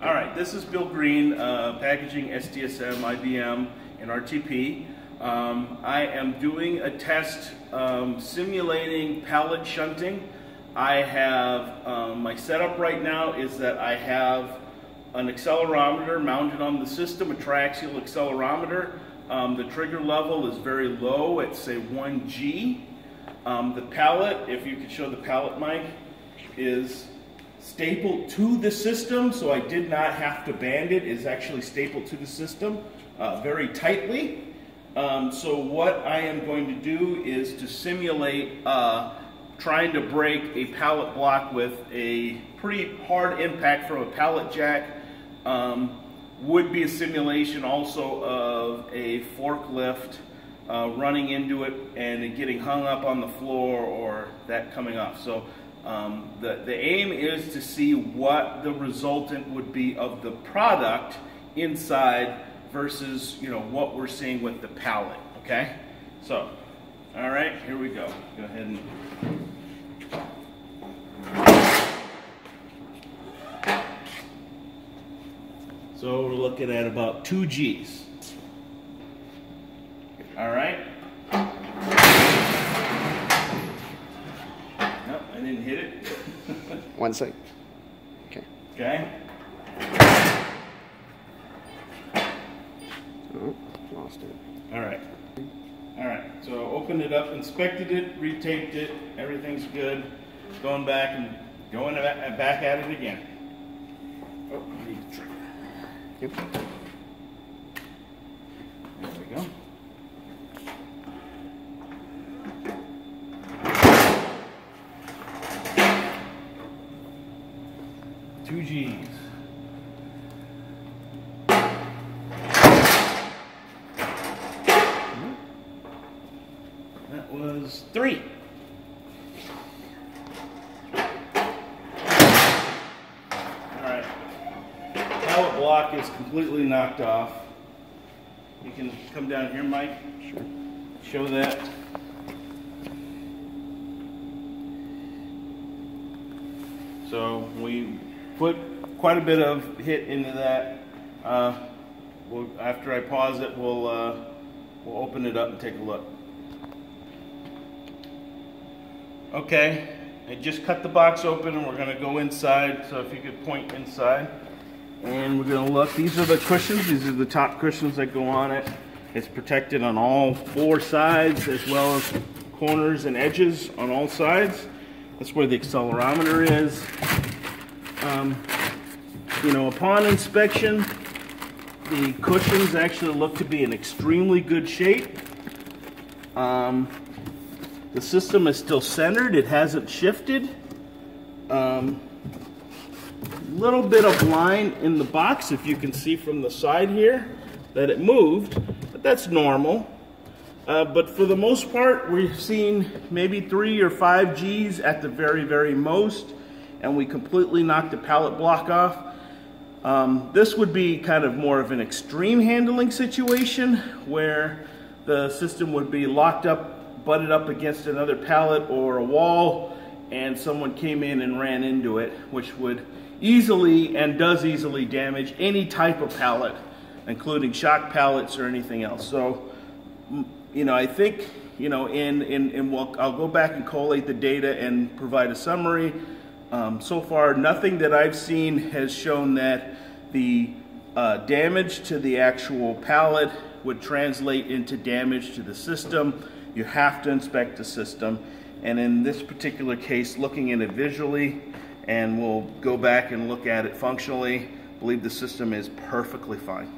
All right, this is Bill Green, packaging SDSM, IBM, and RTP. I am doing a test simulating pallet shunting. I have, my setup right now is that I have an accelerometer mounted on the system, a triaxial accelerometer. The trigger level is very low at, say, 1G. The pallet, if you could show the pallet, Mike, is stapled to the system, so I did not have to band it. It's actually stapled to the system very tightly. So what I am going to do is to simulate trying to break a pallet block with a pretty hard impact from a pallet jack. Would be a simulation also of a forklift running into it and it getting hung up on the floor or that coming off. So the aim is to see what the resultant would be of the product inside versus, you know, what we're seeing with the pallet. Okay, so all right, here we go. Go ahead and so we're looking at about 2 G's. All right. Nope, I didn't hit it. 1 sec. Okay. Okay. Oh, lost it. All right. All right. So opened it up, inspected it, retaped it. Everything's good. Going back and going back at it again. Oh, I need the trigger. Yep. There we go. Two G's. That was 3. Alright. Pallet block is completely knocked off. You can come down here, Mike. Sure. Show that. So we put quite a bit of hit into that. After I pause it, we'll open it up and take a look. Okay, I just cut the box open and we're going to go inside. So if you could point inside, and we're going to look. These are the cushions. These are the top cushions that go on it. It's protected on all 4 sides as well as corners and edges on all sides. That's where the accelerometer is. You know, upon inspection, the cushions actually look to be in extremely good shape. The system is still centered. It hasn't shifted. Little bit of line in the box, if you can see from the side here, that it moved, but that's normal. But for the most part, we've seen maybe 3 or 5 G's at the very, very most, and we completely knocked the pallet block off. This would be kind of more of an extreme handling situation where the system would be locked up, butted up against another pallet or a wall, and someone came in and ran into it, which would easily and does easily damage any type of pallet, including shock pallets or anything else. So, you know, I think, you know, I'll go back and collate the data and provide a summary. So far, nothing that I've seen has shown that the damage to the actual pallet would translate into damage to the system. You have to inspect the system. And in this particular case, looking at it visually, and we'll go back and look at it functionally, I believe the system is perfectly fine.